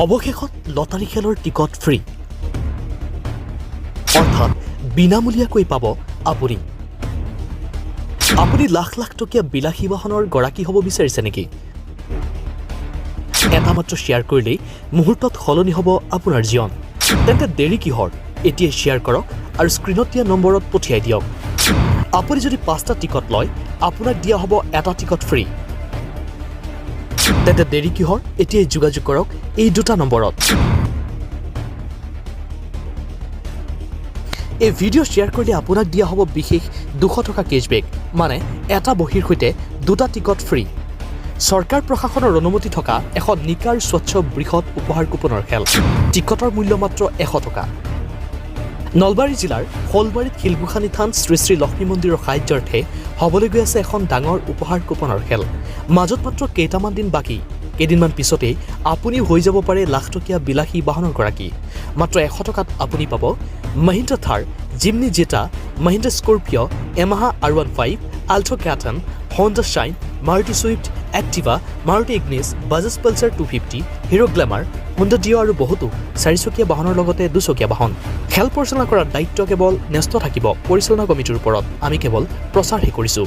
অৱশেষত লটাৰী খেলৰ ticket free অৰ্থাৎ বিনামূলীয়াকৈ পাব আপুনি আপুনি লাখ লাখ টকীয়া বিলাসী বাহনৰ গৰাকী হ'ব বিচাৰিছে নেকি এটা মাত্ৰ শ্বেয়াৰ কৰিলেই মুহূৰ্তত সলনি হ'ব আপোনাৰ জীৱন তেন্তে দেৰি কিহৰ এতিয়াই শ্বেয়াৰ কৰক আৰু স্ক্ৰীনত দিয়া নম্বৰত পঠিয়াই দিয়ক আপুনি যদি 5টা টিকট লয় আপোনাক দিয়া হ'ব এটা টিকট ফ্ৰী তেন্তে দেৰি কিহৰ এতিয়াই যোগাযোগ কৰক এই দুটা নম্বৰত এই ভিডিঅ' শ্বেয়াৰ কৰিলে আপোনাক দিয়া হ'ব বিশেষ 200 টকা কেছবেক মানে এটা বহিৰ সৈতে দুটা টিকট ফ্ৰী চৰকাৰ প্ৰশাসনৰ অনুমতি থকা এখন নিকাৰ স্বচ্ছ বৃহৎ উপহাৰ কুপনৰ খেল টিকটৰ মূল্য মাত্ৰ 100 টকা নলবাৰী জিলাৰ হলবাৰীত শিলগোসানী থান শ্ৰী শ্ৰী লক্ষ্মী মন্দিৰৰ সাহায্যাৰ্থে হ'বলৈ গৈ আছে এখন ডাঙৰ উপহাৰ কুপনৰ খেল মাজত মাত্ৰ কেইটামান দিন বাকী কেইদিনমান পিছতেই আপুনি হৈ যাব পাৰে লাখ টকীয়া বিলাসী বাহনৰ গৰাকী মাত্ৰ 100 টকাত আপুনি পাব Mahindra Thar Jimny Zeta Mahindra Scorpio' Yamaha R15 আল্ট্ৰা ক্যাটন Honda Shine Maruti Swift Activa Maruti Ignis Bajaj Pulsar 250 Hero Glamour Honda Dio' আৰু বহুতো চাৰিচকীয়া বাহনৰ লগতে দুচকীয়া বাহন খেল পৰিচালনা কৰাৰ দায়িত্ব কেৱল ন্যস্ত থাকিব পৰিচালনা কমিটিৰ ওপৰত আমি কেৱল প্ৰচাৰহে কৰিছোঁ